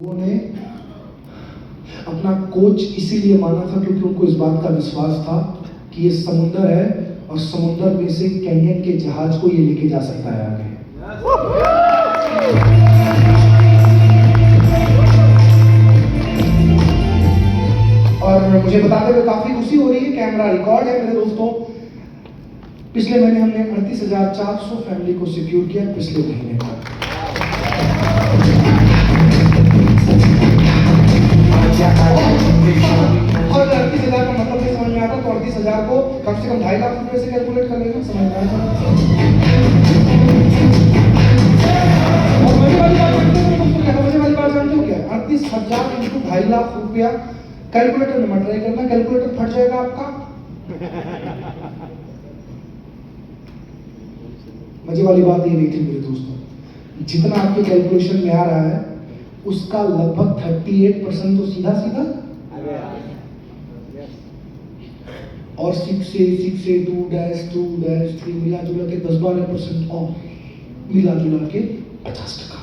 लोगों ने अपना कोच इसीलिए माना था क्योंकि उनको इस बात का विश्वास था कि ये समुंदर है और समुंदर में से कैनियन के जहाज को ये लेके जा सकता है आगे। और मुझे बताते हुए काफी खुशी हो रही है, कैमरा रिकॉर्ड है मेरे दोस्तों। पिछले महीने हमने 38,400 फैमिली को सिक्योर किया पिछले महीने का। और 38,000 का मतलब नहीं समझ में आता तो 38,000 को कम से कम 2.5 लाख रुपए से कैलकुलेट कर लेना, समझ में आएगा। और मजे वाली बात जानते हो क्या? 38,000 इंटू 2.5 लाख रुपया कैलकुलेटर में मत ट्राई करना, कैलकुलेटर फट जाएगा आपका। मजे वाली बात ये नहीं थी मेरे दोस्तों, जितना आपके कैलकुलेशन में आ रहा है उसका लगभग 38% तो सीधा सीधा और 6 से 2-3 मिला जुला के 10-12% और मिला जुला के 50%।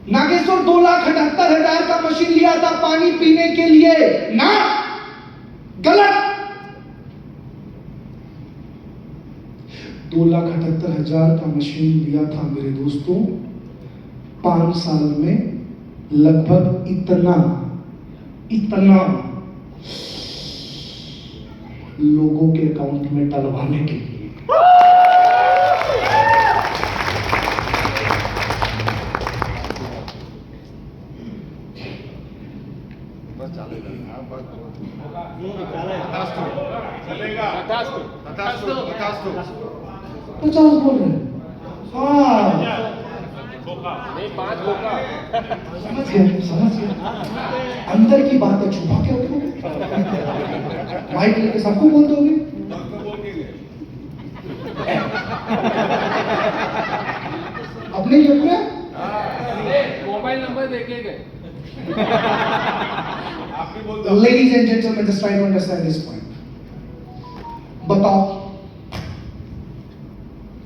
नागेश्वर 2,78,000 का मशीन लिया था पानी पीने के लिए ना, गलत। 2,78,000 का मशीन लिया था मेरे दोस्तों 5 साल में, लगभग इतना लोगों के अकाउंट में डलवाने के लिए। चलेगा 50 बोल रहे हैं? हाँ, नहीं 5 होगा। समझ गया। अंदर की बातें छुपा के रखोगे, माइक लेके सबको बोल दोगे। अपने ही अपने मोबाइल नंबर देके गए। Ladies and gentlemen, just try to understand this point. बताओ,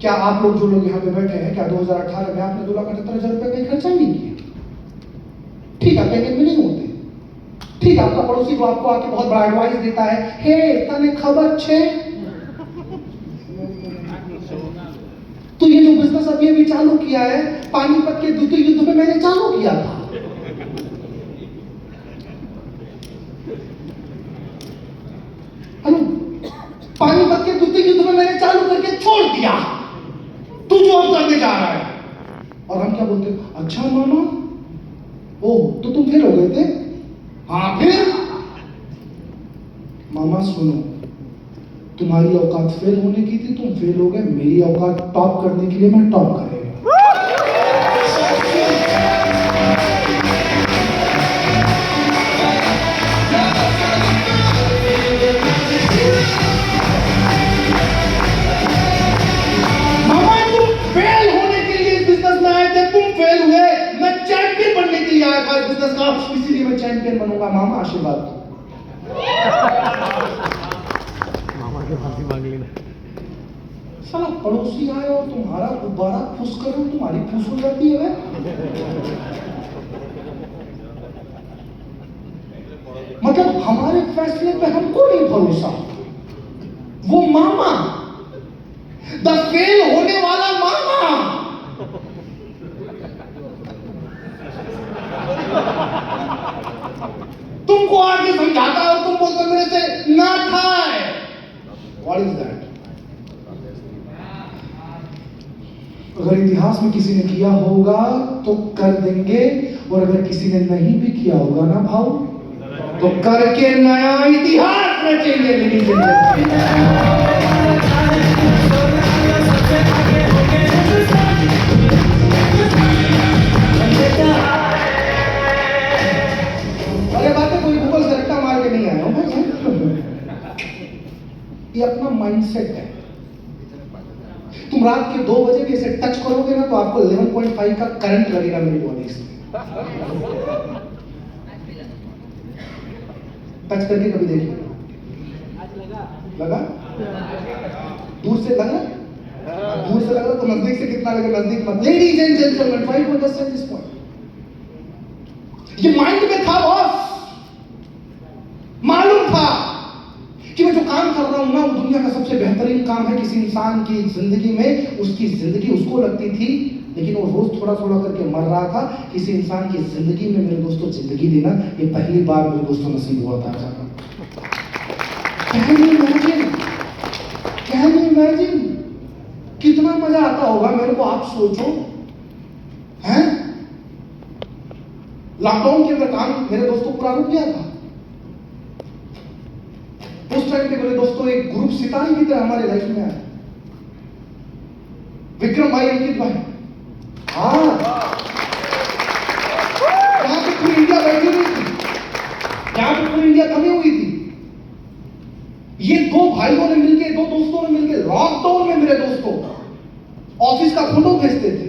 क्या आप लोग जो लोग यहाँ पे बैठे हैं, क्या 2018 में आपने 2,78,000 रुपए कहीं खर्चा नहीं किया? ठीक है, कैनियन में नहीं होते। ठीक है, आपका पड़ोसी जो आपको आके बहुत बड़ा एडवाइस देता है, हे तने खबर छे, तो ये जो बिजनेस अभी चालू किया है, पानीपत के द्वितीय युद्ध में मैंने चालू किया था। पानीपत के द्वितीय युद्ध में मैंने चालू करके छोड़ दिया, तू जो अब करने जा रहा है। और हम क्या बोलते हैं, अच्छा मामा, ओ तो तुम फेल हो गए थे? हाँ फिर? मामा सुनो, तुम्हारी औकात फेल होने की थी, तुम फेल हो गए, मेरी औकात टॉप करने के लिए मैं टॉप करेगा। इसीलिए मैं चैंपियन बनूंगा। मामा आशीर्वाद दो। मामा के फांसी मांग लेना। साला पड़ोसी आए और तुम्हारा गुब्बारा फुस करो, तुम्हारी फुस हो जाती है। मतलब हमारे फैसले पे हमको नहीं भरोसा। वो मामा, द फेल होने वाला मामा, तुमको आगे समझाता है और तुम बोलते मेरे से ना था। What is that? अगर इतिहास में किसी ने किया होगा तो कर देंगे, और अगर किसी ने नहीं भी किया होगा ना भाव, तो करके नया इतिहास रचेंगे। ये अपना माइंडसेट है। तुम रात के 2 बजे भी ऐसे टच करोगे ना तो आपको 11.5 का करंट लगेगा मेरी बॉडी से। टच करके कभी देखिए, लगा? दूर से लगा? दूर से लगा तो नजदीक से कितना लगा? नजदीक मत। Ladies and gentleman, try to understand this point. ये माइंड में था बॉस, मालूम था कि मैं जो काम कर रहा हूं ना वो दुनिया का सबसे बेहतरीन काम है किसी इंसान की जिंदगी में। उसकी जिंदगी उसको लगती थी, लेकिन वो रोज थोड़ा थोड़ा करके मर रहा था। किसी इंसान की जिंदगी में मेरे दोस्तों जिंदगी देना ये पहली बार मेरे दोस्तों नसीब हुआ था। कैन यू इमेजिन कितना मजा आता होगा मेरे को, आप सोचो। हैं, लॉकडाउन के अंदर काम मेरे दोस्तों पूरा रुक गया था। उस टाइम पे मेरे दोस्तों एक ग्रुप सितारे की तरह हमारे लाइफ में आया, विक्रम भाई, अंकित भाई। हाँ, यहाँ पे पूरी इंडिया बैठी हुई थी, यहाँ पे पूरी इंडिया थमी हुई थी। ये दो भाइयों ने मिलके, दो दोस्तों ने मिलके लॉकडाउन में मेरे दोस्तों ऑफिस का फोटो भेजते थे।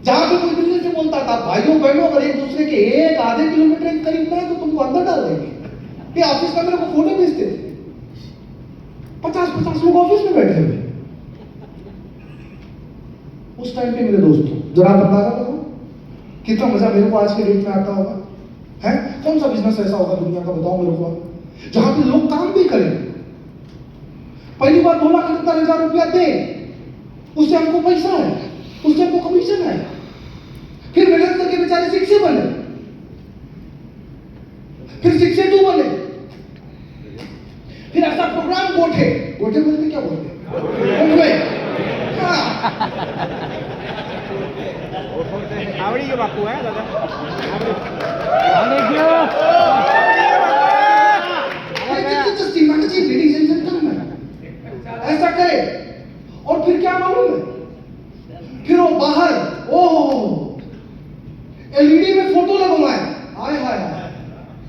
जहां पे कोई दिल्ली से बोलता था भाइयों बहनों अगर एक दूसरे के एक आधे किलोमीटर के करीब ना है तो तुमको अंदर डाल देंगे। ये ऑफिस का मेरे को फोटो भेजते थे, 50-50 लोग ऑफिस में बैठे हुए। उस टाइम पे मेरे दोस्तों जरा आप अंदाजा करो कितना मजा मेरे को आज के डेट में आता होगा। है कौन सा बिजनेस ऐसा होगा दुनिया का, बताओ मेरे को, जहां पे लोग काम भी करें। पहली बार 2,78,000 रुपया दे, उससे हमको पैसा है, उससे हमको कमीशन है। फिर मेहनत करके बेचारे 6 बने, फिर 6-2 बने, फिर ऐसा प्रोग्राम गोठे गोठे बोलते, क्या बोलते आवड़ी के बापू है दादा। ऐसा करे और फिर क्या मालूम है, फिर वो बाहर ओह एलईडी में फोटो लगवाए। हाय हाय हाय,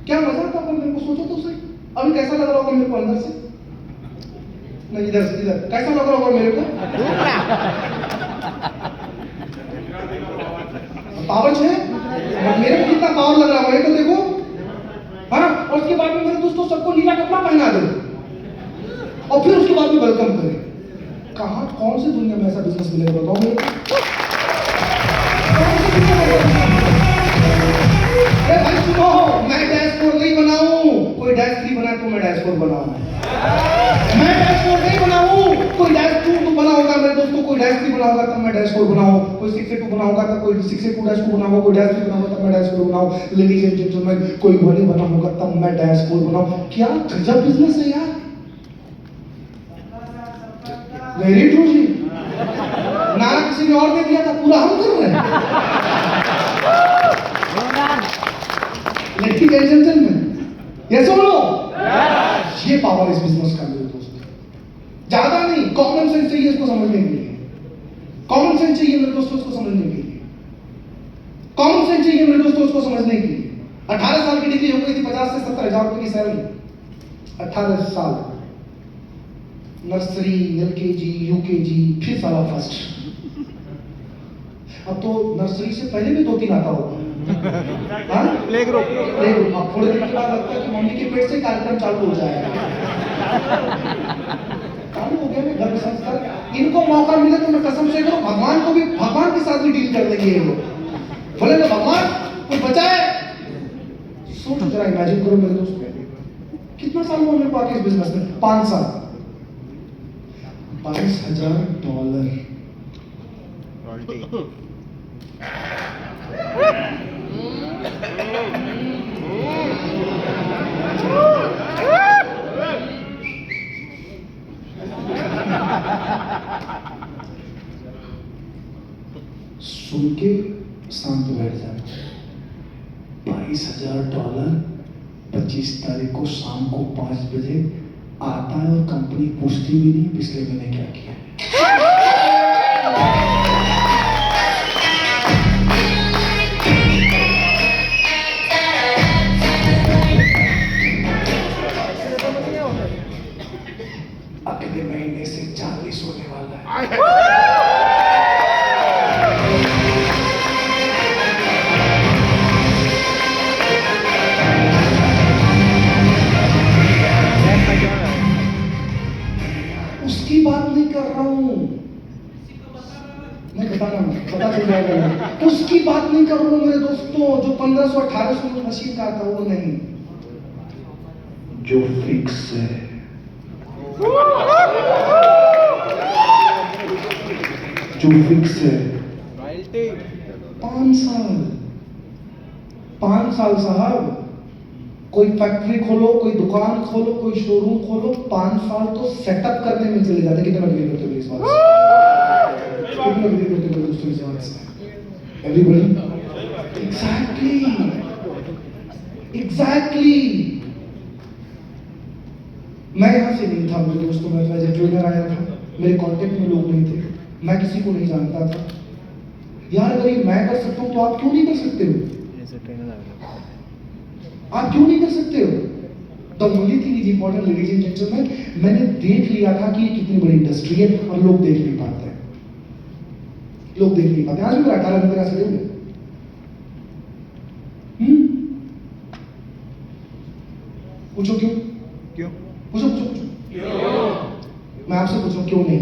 क्या मजा था। मेरे को सोचो तो सही, अभी कैसा लग रहा होगा मेरे को अंदर से, नहीं इधर से, इधर कैसा लग रहा होगा मेरे को। पावर है मेरे को, कितना पावर लग रहा है तो देखो। हाँ, और उसके बाद में मेरे दोस्तों सबको नीला कपड़ा पहना दे और फिर उसके बाद में वेलकम करें। कहां कौन सी दुनिया में ऐसा बिजनेस मिलेगा बताओ मेरे को। भाई सुनो, मैं डैशबोर्ड नहीं बनाऊं, कोई डैश 3 बनाए तो मैं डैशबोर्ड बनाऊं। मैं डैशबोर्ड नहीं बनाऊं, कोई डैश 2 बनाऊंगा मेरे दोस्तों, कोई डैश 3 बनाऊंगा तब मैं डैशबोर्ड बनाऊं, कोई 6-2 बनाऊंगा तब, कोई 6-2-2 बनाऊंगा, कोई डैश 3 बनाऊंगा तब मैं डैशबोर्ड बनाऊं। लेडीज एंड जेंटलमैन, कोई बनी बनाऊंगा तब मैं डैशबोर्ड बनाऊं। क्या गजब बिजनेस है यार। वेरी ट्रू जी, नारा किसी ने और दे दिया था, पूरा हम कर रहे हैं। लेडीज एंड जेंटलमैन, यस और नो? ये पावर इस बिजनेस का मेरे दोस्त। ज्यादा नहीं, कॉमन सेंस चाहिए इसको समझने के लिए। कॉमन सेंस चाहिए मेरे दोस्तों इसको समझने के लिए। कॉमन सेंस चाहिए मेरे दोस्तों इसको समझने के लिए। 18 साल की डिग्री हो गई थी, 50 से 70,000 रुपए की सैलरी। 18 साल, नर्सरी, एलकेजी, यूकेजी, फिर साला फर्स्ट। अब तो नर्सरी से पहले भी 2-3 आता होगा। Play group. अब थोड़े दिन के बाद लगता है कि मम्मी के पेट से कार्यक्रम चालू हो जाएगा। चालू हो गया मैं घर संस्कार। इनको मौका मिले तो मैं कसम से करो, भगवान को भी, भगवान के साथ भी डील कर लेंगे ये लोग। बोले ना भगवान कुछ बचाए। सोचो जरा, इमेजिन करो मेरे दोस्त, कितना साल हुआ मेरे को आके इस बिजनेस में? 5 साल। $22,000। सुन के शांत बैठ जाए। $22,000 25 तारीख को शाम को 5 बजे आता है और कंपनी पूछती भी नहीं पिछले महीने क्या किया। अगले महीने से 40 होने वाला है। पता चल जाएगा। उसकी बात नहीं करूंगा मेरे दोस्तों, जो 1500-1800 में मशीन का था वो नहीं, जो फिक्स है। जो फिक्स है 5 साल। 5 साल साहब, कोई फैक्ट्री खोलो, कोई दुकान खोलो, कोई शोरूम खोलो, 5 साल तो सेटअप करने में चले जाते। कितना बिलीव करते हो इस बात से? कितना बिलीव करते हो दोस्तों इस बात से? एवरीबॉडी? एग्जैक्टली। मैं यहां से नहीं था मेरे दोस्तों, मैं जब ट्रेनर आया था, मेरे कांटेक्ट में लोग नहीं थे, मैं किसी को नहीं जानता था। यार अगर ये मैं कर सकता हूं तो आप क्यों नहीं कर सकते हो? आप क्यों नहीं कर सकते हो? The only thing is important ladies and gentleman, मैंने देख लिया था कि ये कितनी बड़ी इंडस्ट्री है और लोग देख नहीं पाते हैं। लोग देख नहीं पाते। आज भी 18 घंटे का शेड्यूल है। पूछो क्यों? क्यों? पूछो पूछो पूछो क्यों? मैं आपसे पूछ रहा हूं क्यों नहीं?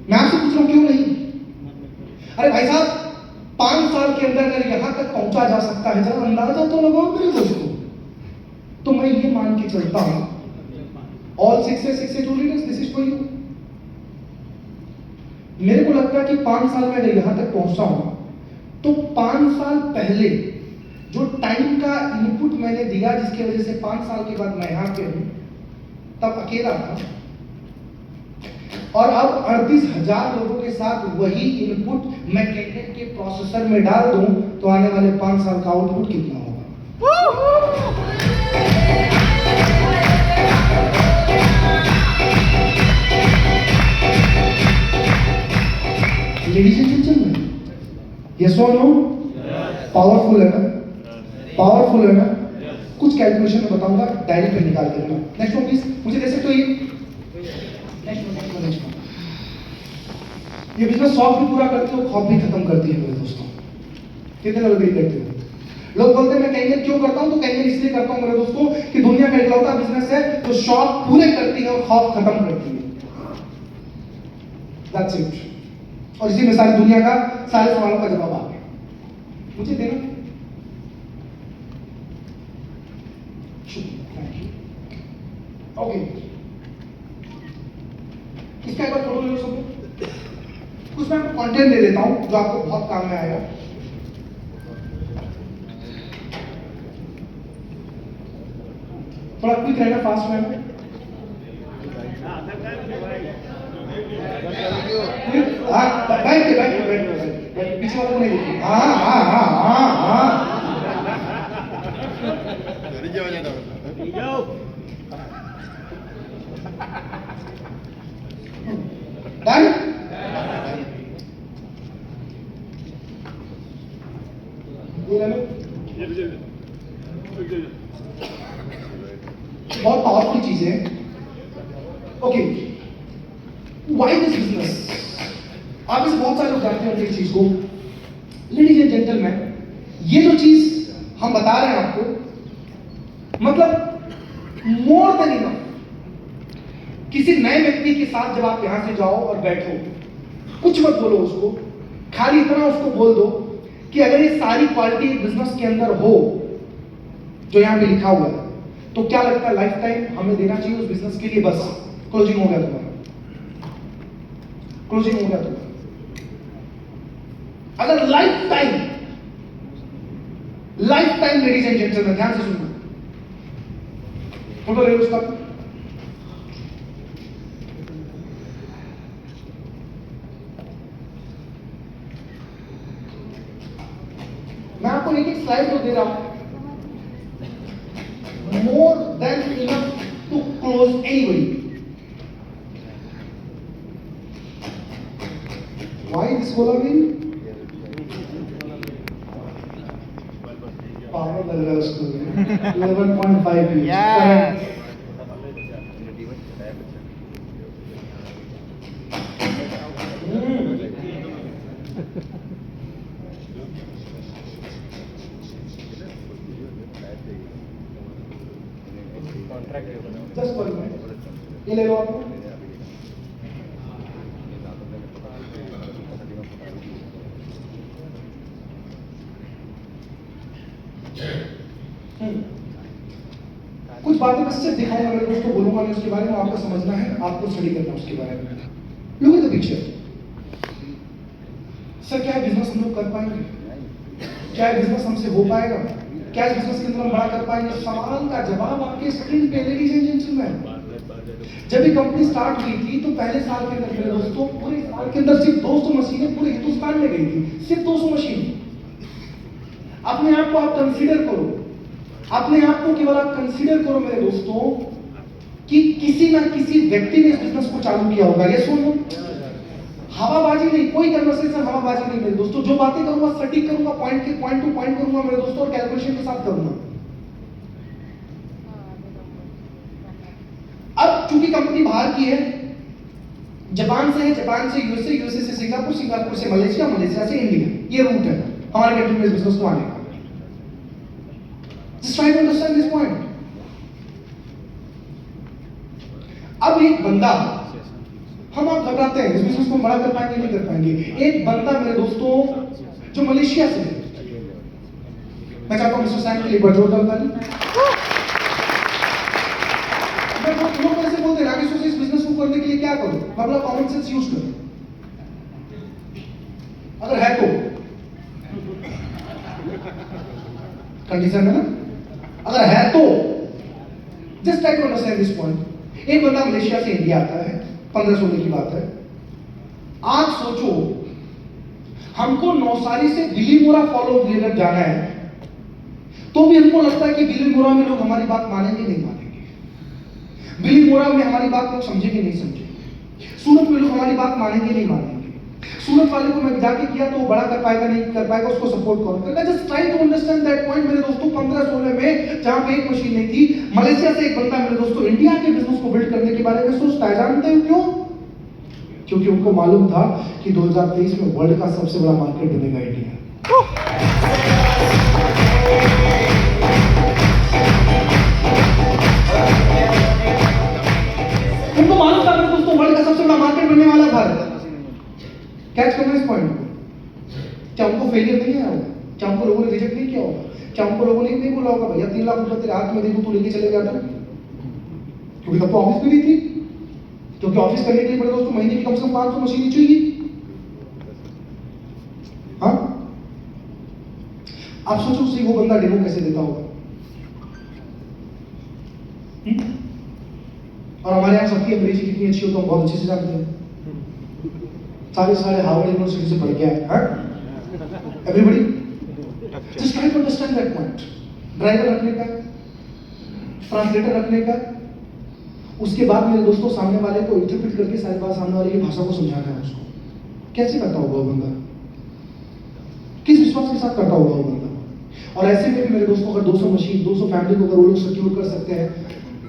मैं आपसे पूछ रहा हूं क्यों नहीं? अरे भाई साहब, 5 साल के अंदर अगर यहां तक पहुंचा जा सकता है, जरा अंदाजा तो लगाओ मेरे दोस्तों। तो मैं ये मान के चलता हूं, all 6 leaders, this is for you. मेरे को लगता है कि 5 साल में अगर यहां तक पहुंचा हूं, तो 5 साल पहले जो टाइम का इनपुट मैंने दिया, जिसकी वजह से 5 साल के बाद मैं यहां पे हूं, तब अकेला था, और अब 38,000 लोगों के साथ वही इनपुट मैं कैंडिडेट के प्रोसेसर में डाल दूं, तो आने वाले 5 साल का आउटपुट कितना होगा? लेडीज एंड जेंटलमैन, यस और नो? पावरफुल है ना? पावरफुल है ना? कुछ कैलकुलेशन में बताऊंगा, डायरी पे निकाल के लेना। नेक्स्ट वन प्लीज, मुझे दे सकते हो ये? Next one. ये बिजनेस शौक भी पूरा करती है, खौफ भी खत्म करती है मेरे दोस्तों। कितने लोग एग्री करते हो? लोग बोलते हैं मैं कैरियर क्यों करता हूं, तो कैरियर इसलिए करता हूं मेरे दोस्तों कि दुनिया का इकलौता बिजनेस है जो शौक पूरे करती है और खौफ खत्म करती है। That's it. और इसी में सारी दुनिया का सारे सवालों का जवाब आ गया। मुझे देना। ओके, इसका एक बार फोटो ले लो सब लोग। कुछ मैं आपको कंटेंट दे देता हूं जो आपको बहुत काम में आएगा। थोड़ा क्विक रहना, फास्ट रहना। हाँ, बैठ के पीछे वालों को नहीं देखिए। हाँ हाँ हाँ हाँ हाँ। डन? ये ले लो। बहुत पावरफुल चीज है। Okay, why this business? आप इसे बहुत सारे लोग जानते होंगे इस चीज को। लेडीज एंड जेंटलमैन, ये जो चीज हम बता रहे हैं आपको, मतलब मोर देन इनफ। किसी नए व्यक्ति के साथ जब आप यहां से जाओ और बैठो, कुछ मत बोलो उसको, खाली इतना उसको बोल दो कि अगर ये सारी क्वालिटी बिजनेस के अंदर हो जो यहां पे लिखा हुआ है, तो क्या लगता है लाइफ टाइम हमें देना चाहिए उस बिजनेस के लिए? बस क्लोजिंग हो गया तुम्हारा, क्लोजिंग हो गया तुम्हारा। अगर life time ladies and gentleman, ध्यान से सुनो, फोटो ले लो उसका। मैं आपको एक स्लाइड तो दे रहा हूं, more than enough to close anybody. Why this कोलाबिन? पावर लग रहा है उसको। 11.5 years। जस्ट 1 मिनट, ये ले लो आप। कुछ बातें बस सिर्फ दिखाऊंगा मेरे दोस्तों, बोलूंगा नहीं उसके बारे में, आपको समझना है, आपको स्टडी करना है उसके बारे में। Look at the picture. Sir क्या बिजनेस हम लोग कर पाएंगे? क्या बिजनेस हमसे हो पाएगा? क्या इस बिजनेस के अंदर हम बड़ा कर पाएंगे? सवाल का जवाब आपके स्क्रीन पे, लेडीज एंड जेंटलमैन। जब ये कंपनी स्टार्ट हुई थी तो पहले साल के अंदर मेरे दोस्तों, पूरे साल के अंदर सिर्फ 200 मशीनें पूरे हिंदुस्तान में गई थी, सिर्फ 200 मशीन। अपने आप को आप कंसीडर करो, अपने आप को केवल आप कंसीडर करो मेरे दोस्तों कि किसी ना किसी व्यक्ति ने इस बिजनेस को चालू किया होगा। ये सुनो, हवाबाजी नहीं, कोई कन्वर्सेशन हवाबाजी नहीं मेरे दोस्तों। जो बातें करूंगा सटीक करूंगा, पॉइंट टू पॉइंट करूंगा मेरे दोस्तों, और कैलकुलेशन के साथ करूंगा। अब चूंकि कंपनी बाहर की है, जापान से है, जापान से यूएसए, यूएसए से सिंगापुर, सिंगापुर से मलेशिया, मलेशिया से इंडिया, ये रूट है हमारे कंट्री में इस बिजनेस को आने का। Just try to understand this point. अब एक बंदा, हम आप घबराते हैं इस बिजनेस को बड़ा कर पाएंगे नहीं कर पाएंगे। एक बंदा मेरे दोस्तों जो मलेशिया से है, मैं चाहता हूं मिस्टर सैम के लिए जोरदार ताली। लोग ऐसे बोलते हैं राकेश इस बिजनेस को करने के लिए क्या करो? मैं बोला कॉमन सेंस यूज करो, अगर है तो कंडीशन है ना, अगर है तो just try to understand this point. एक बंदा मलेशिया से इंडिया आता है, 15-16 की बात है। आज सोचो हमको नौसारी से बिलीमोरा फॉलो लेकर जाना है, तो भी हमको लगता है कि बिलीमोरा में लोग हमारी बात मानेंगे नहीं मानेंगे, बिलीमोरा में हमारी बात लोग समझेंगे नहीं समझेंगे, सूरत में लोग हमारी बात मानेंगे नहीं मानेंगे, सूरत वाले को मैं जाके किया तो वो बड़ा कर पाएगा नहीं कर पाएगा, उसको सपोर्ट कौन करेगा? Just try to understand that point मेरे दोस्तों। 15-16 में जहां पे एक मशीन नहीं थी, मलेशिया से एक बंदा मेरे दोस्तों इंडिया के बिजनेस को बिल्ड करने के बारे में सोचता है। जानते हो क्यों? क्योंकि उनको मालूम था कि 2023 में वर्ल्ड का सबसे बड़ा मार्केट बनेगा इंडिया। उनको मालूम था मेरे दोस्तों वर्ल्ड का सबसे बड़ा मार्केट बनने वाला भारत। कैच करना इस पॉइंट को। क्या उनको फेलियर नहीं आया होगा? क्या उनको लोगों ने रिजेक्ट नहीं किया होगा? क्या उनको लोगों ने नहीं बोला होगा भैया 3 लाख रुपए तेरे हाथ में देखो तू लेके चले जाता? क्योंकि तब तो ऑफिस भी नहीं थी, क्योंकि ऑफिस करने के लिए बड़े दोस्तों महीने की कम से कम 500 मशीनें चाहिए। हाँ, आप सोचो उसी वो बंदा डेमो कैसे देता होगा। और हमारे यहाँ सबकी अंग्रेजी कितनी अच्छी हो तो हम बहुत अच्छे से जानते हैं, सारे हार्वर्ड यूनिवर्सिटी से पढ़ के आए हैं everybody. Just try to understand that point. Driver रखने का, ट्रांसलेटर रखने का, उसके बाद मेरे दोस्तों सामने वाले को इंटरप्रेट करके सारी बात सामने वाले की भाषा को समझाना है उसको। कैसे करता होगा वो बंदा? किस विश्वास के साथ करता होगा वो बंदा? और ऐसे में भी मेरे दोस्तों अगर 200 मशीन 200 फैमिली को अगर वो लोग सिक्योर कर सकते हैं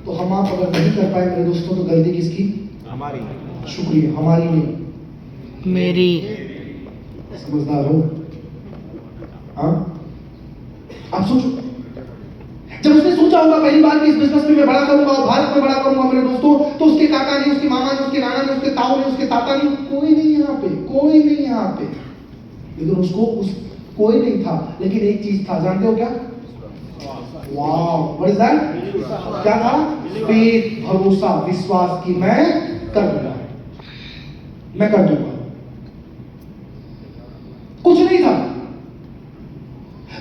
तो हम आप अगर नहीं कर पाए मेरे दोस्तों तो गलती किसकी? हमारी। शुक्रिया, हमारी नहीं मेरी। समझदार हो? हाँ, आप सोचो जब उसने सोचा होगा पहली बार कि इस बिजनेस में मैं बड़ा करूंगा और भारत में बड़ा करूंगा मेरे दोस्तों, तो उसके काका नहीं, उसके मामा नहीं, उसके नाना नहीं, उसके ताऊ नहीं, उसके ताता नहीं, कोई नहीं यहाँ पे, कोई नहीं यहाँ पे। लेकिन उसको कोई नहीं था, लेकिन एक चीज था, जानते हो क्या? Wow, what is that? क्या था? फेथ, भरोसा, विश्वास कि मैं कर दूंगा, मैं कर दूंगा। कुछ नहीं था।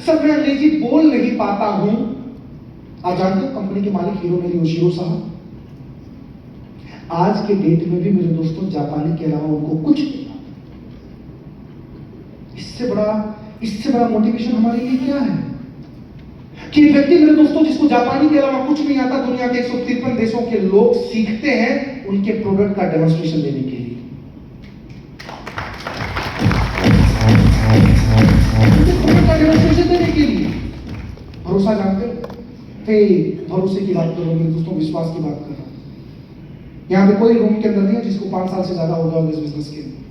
सर मैं अंग्रेजी बोल नहीं पाता हूं। आप जानते हो कंपनी के मालिक हिरोनोरी योशिरो साहब, आज के डेट में भी मेरे दोस्तों जापानी के अलावा उनको कुछ नहीं आता। इससे बड़ा मोटिवेशन हमारे लिए क्या है कि व्यक्ति मेरे दोस्तों जिसको जापानी के अलावा कुछ नहीं आता, दुनिया के 153 देशों के लोग सीखते हैं उनके प्रोडक्ट का डेमोन्स्ट्रेशन देने के लिए। डेमोन्स्ट्रेशन देने के लिए भरोसा जानते हैं, भरोसे की बात कर रहा हूं मेरे दोस्तों, विश्वास की बात कर रहा हूं। यहां पे कोई रूम के अंदर नहीं है जिसको 5 साल से ज्यादा हो गया होगा इस बिजनेस के अंदर।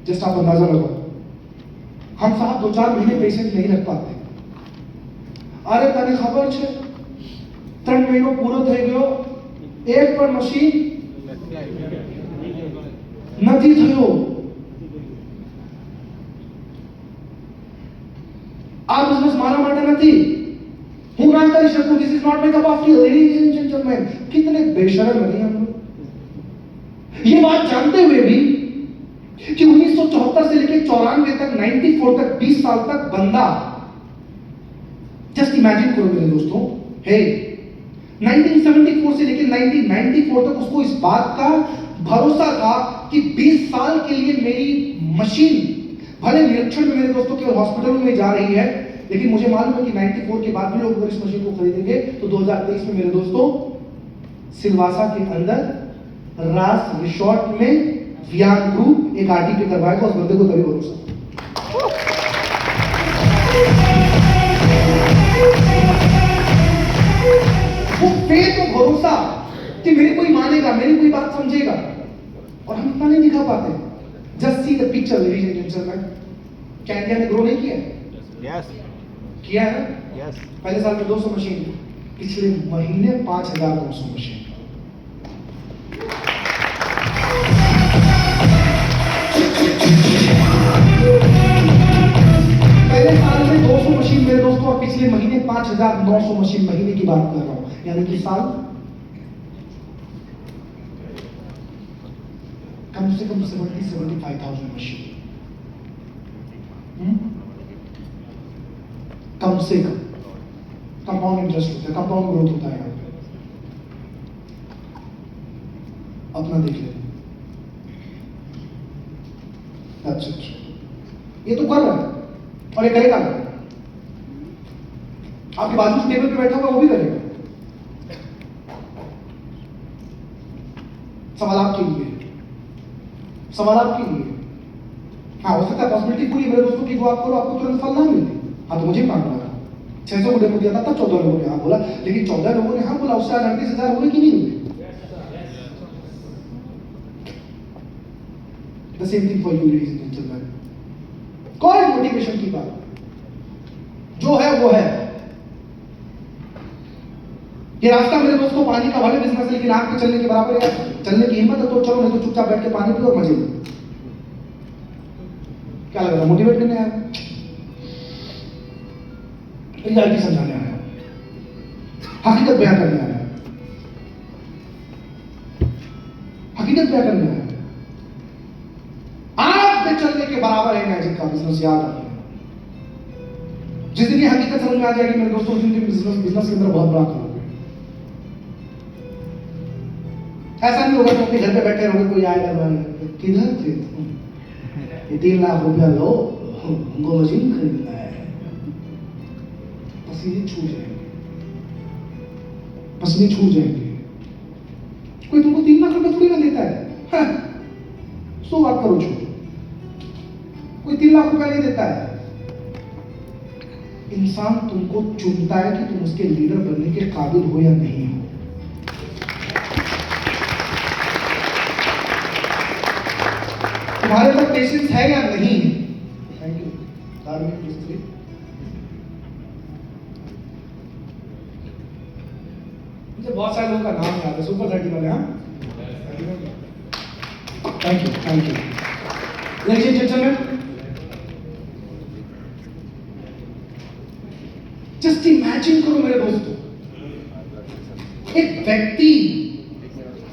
जस्ट आप अंदाजा लगाओ, हम साहब 2-4 महीने पेशेंट नहीं रख पाते। अरे तने खबर छे 3 महीनो पूरो થઈ ગયો, એક પણ મશીન નથી થયો। આ બિઝનેસ મારા માટે નથી. હું ના કરી શકું. This is not my cup of tea, ladies and gentlemen. कितने बेशरम नहीं हम लोग. ये बात जानते हुए भी कि 1974 से लेकर 94 तक 94 तक 20 साल तक बंदा, जस्ट इमेजिन करो मेरे दोस्तों, हे 1974 से लेकर 1994 तक उसको इस बात का भरोसा था कि 20 साल के लिए मेरी मशीन भले निरीक्षण में मेरे दोस्तों केवल हॉस्पिटलों में जा रही है, लेकिन मुझे मालूम है कि 94 के बाद भी लोग अगर इस मशीन को खरीदेंगे तो 2023 में मेरे दोस्तों सिलवासा के अंदर रास रिसोर्ट में वियान ग्रुप एक आरटीपी करवाएगा. उस बंदे को तभी भरोसा. वो फेथ और भरोसा कि मेरी कोई मानेगा, मेरी कोई बात समझेगा, और हम इतना नहीं दिखा पाते. Just see the picture ladies and gentleman. क्या इंडिया ने ग्रो नहीं किया है? यस किया है ना. यस पहले साल में 200 मशीन, पिछले महीने 5,900 मशीन. पहले साल में 200 मशीन मेरे दोस्तों, और पिछले महीने 5,900 मशीन. महीने की बात कर रहा हूं, यानी कि साल कम से कम 70,000-75,000 मशीन. कम से कम. कंपाउंड इंटरेस्ट होता है, कंपाउंड ग्रोथ होता है यहाँ पे. अपना देख लेते. अच्छा, ये तो कर रहा है और ये करेगा. आपके बाजू से टेबल पे बैठा होगा वो भी करेगा. सवाल आपके लिए, सवाल आपके लिए. हाँ, हो सकता है पॉसिबिलिटी पूरी मेरे दोस्तों की, जो आप करो आपको तुरंत फल ना मिले. हाँ, तो मुझे काम लगा 600 को डेमो दिया था, तब 14 लोगों ने हाँ बोला, लेकिन 14 लोगों ने हाँ बोला, उससे 38,000 हुए कि नहीं हुए? The same thing for you, ladies and gentlemen. कोई मोटिवेशन की बात, जो है वो है. ये रास्ता मेरे दोस्तों पानी का भले बिजनेस है, लेकिन आग पे चलने के बराबर है. चलने की हिम्मत है तो चलो, नहीं तो चुपचाप बैठ के पानी पियो और मजे लो. क्या लग रहा है? मोटिवेट करने आया, रियलिटी समझाने आया, हकीकत बयान करने आया, हकीकत बयान करने आया. आग पे चलने के बराबर है मैजिक का बिजनेस. याद रखिए, जिस दिन ये हकीकत समझ में आ जाएगी मेरे दोस्तों, उस दिन बिजनेस के अंदर बहुत बड़ा करोगे. ऐसा नहीं होगा कि अपने घर पे बैठे रहोगे, कोई आएगा किधर थे तुम, ये 3 लाख रुपया लो, हमको मशीन खरीदना है. पसीने छूट जाएंगे, पसीने छूट जाएंगे. कोई तुमको 3 लाख रुपया थोड़ी ना देता है. हाँ, सो बात करो छूट. कोई 3 लाख रुपया नहीं देता है. इंसान तुमको चुनता है कि तुम उसके लीडर बनने के काबिल हो या नहीं हो. तुम्हारे अंदर पेशेंस है या नहीं है. Thank you. मुझे बहुत सारे लोगों का नाम याद है, सुपर 30 वाले. हाँ, thank you, thank you. Ladies and gentleman, just imagine करो मेरे दोस्तों, एक व्यक्ति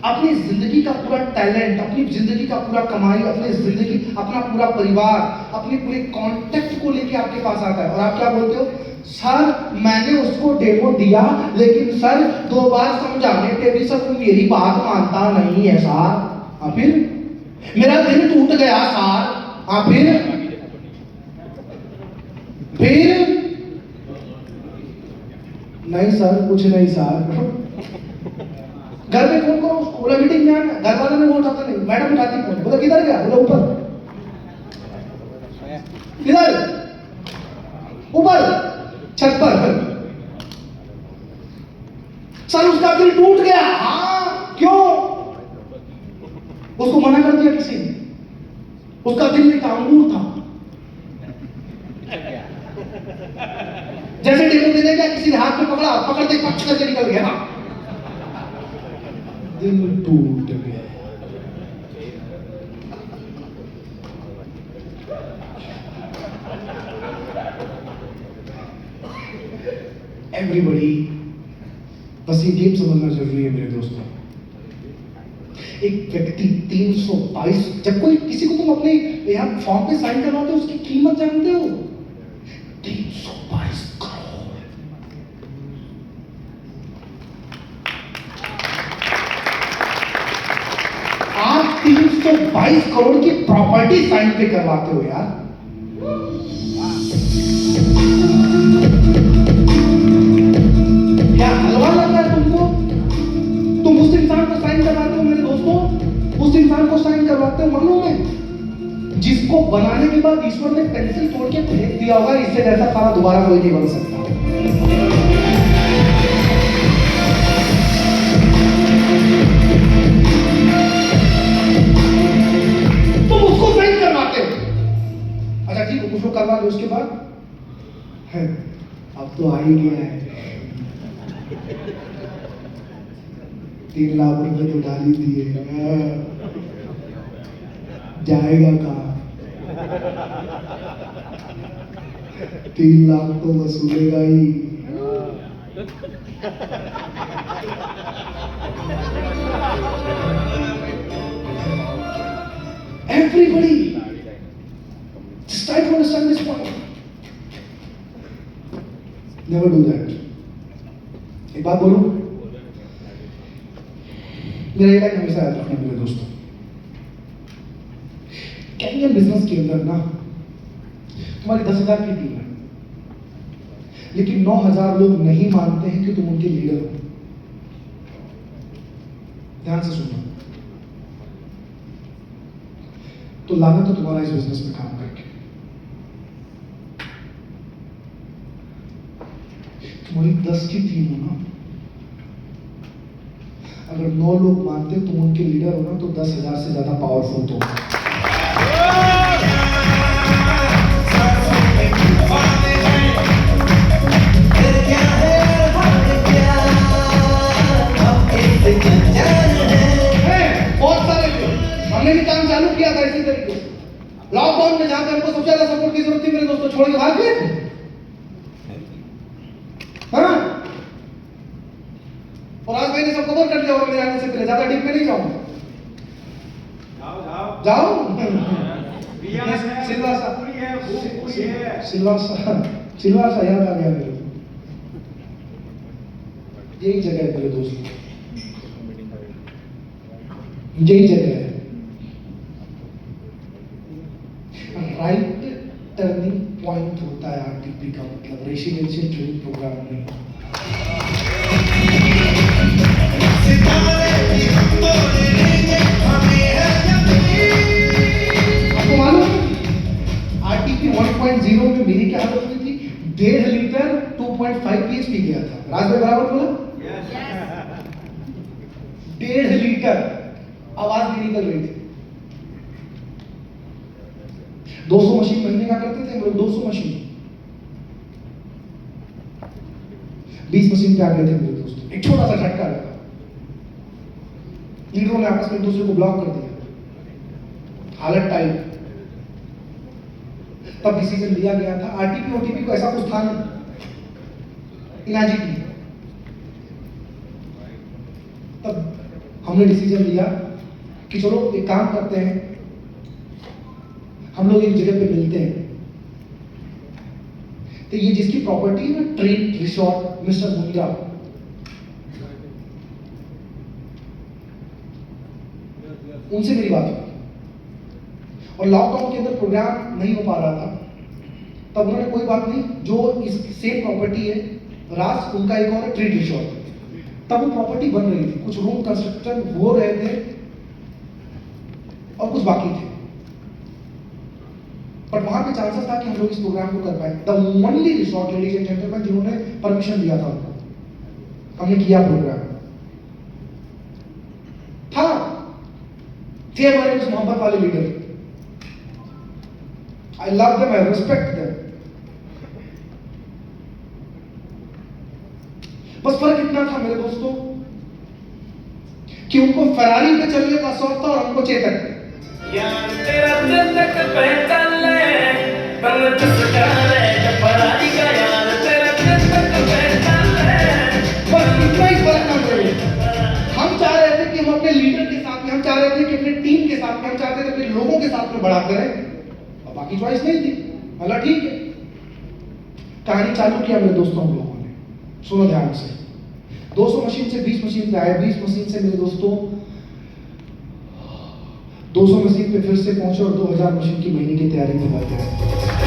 अपनी जिंदगी का पूरा टैलेंट, अपनी जिंदगी का पूरा कमाई, अपनी जिंदगी, अपना पूरा परिवार, अपने पूरे कॉन्टेक्ट को लेके आपके पास आता है, और आप क्या बोलते हो? सर मैंने उसको डेमो दिया, लेकिन सर 2 बार समझाने पे भी सर वो मेरी बात मानता नहीं है सर. फिर मेरा दिल टूट गया सर. फिर नहीं सर, कुछ नहीं सर. घर में फोन करो उसको, बोला मीटिंग में आना. घर वाले में वो उठाता नहीं, मैडम उठाती फोन, बोला किधर गया? बोला ऊपर. किधर? ऊपर छत पर. सर उसका दिल टूट गया. हाँ, क्यों? उसको मना कर दिया किसी ने. उसका दिल में अंगूर था. जैसे डेमो देने गया, किसी ने हाथ में पकड़ा, पकड़ते पक्ष करके निकल गया. दिल टूट गया. एवरीबॉडी, बस ये गेम समझना जरूरी है मेरे दोस्तों। एक व्यक्ति 322, जब कोई किसी को तुम अपने यहाँ फॉर्म पे साइन करवाते हो उसकी कीमत जानते हो? 322 करोड़। आप 322 करोड़ की प्रॉपर्टी साइन पे करवाते हो यार। क्या हलवा लग रहा है तुमको? तुम उस इंसान को साइन करवाते हो मेरे दोस्तों, उस इंसान को साइन करवाते हो मालूम है, जिसको बनाने के बाद ईश्वर ने पेंसिल तोड़ के फेंक दिया होगा, इससे जैसा खाना दोबारा कोई नहीं बन सकता। तुम उसको साइन करवाते हो। अच्छा ठीक है, कुछ लोग करवा लो, उसके बाद है, अब तो आ ही गया है, 3 लाख रुपए तो डाल ही दिए, जाएगा कहाँ? 3 लाख तो वसूलेगा ही। Everybody, just try to understand this point. Never do that. एक बात बोलूं, मेरा ये लाइन हमेशा याद रखना मेरे दोस्तों, कैरियर बिजनेस के अंदर ना तुम्हारी 10,000 की टीम है, लेकिन 9,000 लोग नहीं मानते हैं कि तुम उनके लीडर हो। ध्यान से सुनना, तो लागत तो तुम्हारा इस बिजनेस में काम करके। तुम्हारी 10 की टीम हो ना, अगर 9 लोग मानते तुम उनके लीडर हो ना, तो 10,000 से ज्यादा पावरफुल तो। बहुत सारे हमने भी काम चालू किया था इसी तरीके से, लॉकडाउन में जहां पे हमको सबसे ज्यादा सपोर्ट की जरूरत थी मेरे दोस्तों, छोड़ के भाग गए। हाँ, और आज मैंने सब कवर कर लिया होगा मेरे आने से पहले, ज्यादा डीप में नहीं जाऊंगा। जाओ सिलवासा याद आ गया मेरे को, यही जगह है मेरे दोस्त, यही जगह है। राइट टर्निंग पॉइंट होता है आरटीपी का मतलब, रेसिडेंशियल ट्रेनिंग प्रोग्राम नहीं। आपको मालूम आरटीपी 1.0 में मेरी क्या हालत हुई थी? 1.5 लीटर 2.5 pH पी गया था। राज भाई बराबर बोला? 1.5 लीटर, आवाज भी निकल रही थी। 200 मशीन महीने का करते थे हम लोग, 200 मशीन 20 मशीन पे आ गए थे मेरे दोस्तों। एक छोटा सा झटका लगा, लीडरों ने आपस में एक दूसरे को ब्लॉक कर दिया, हालत टाइट। तब डिसीजन लिया गया था, आरटीपी ओटीपी को ऐसा कुछ था नहीं, इमेजिन। तब हमने डिसीजन लिया कि चलो एक काम करते हैं, हम लोग एक जगह पे मिलते हैं। तो ये जिसकी प्रॉपर्टी है ना, ट्रेन रिसोर्ट मिस्टर मुंडा, उनसे मेरी बात हुई, और लॉकडाउन के अंदर प्रोग्राम नहीं हो पा रहा था। तब उन्होंने कोई बात नहीं, जो इस सेम प्रॉपर्टी है राज, उनका एक और ट्रेन रिसोर्ट, तब वो प्रॉपर्टी बन रही थी, कुछ रूम कंस्ट्रक्शन हो रहे थे और कुछ बाकी थे, बट वहां पे चांसेस था कि हम लोग इस प्रोग्राम को कर पाए। The only resort ladies and gentleman जिन्होंने परमिशन दिया था उनको, हमने किया प्रोग्राम था, थे हमारे उस मोहब्बत वाले leader. I love them, I respect them. बस फर्क इतना था मेरे दोस्तों कि उनको फरारी पे चलने का शौक था और हमको चेतक पे। यार तेरा चेतक पहचान ले, तन चुस्का रे फरारी का, यार तेरा चेतक चाहते थे कि अपने टीम के साथ में, हम चाहते थे अपने लोगों के साथ में बड़ा करें, और बाकी चॉइस नहीं थी। बोला ठीक है, कहानी चालू किया मेरे दोस्तों हम लोगों ने। सुनो ध्यान से, 200 मशीन से 20 मशीन पे आए, 20 मशीन से मेरे दोस्तों 200 मशीन पे फिर से पहुंचे और 2000 मशीन की महीने की तैयारी में लग गए।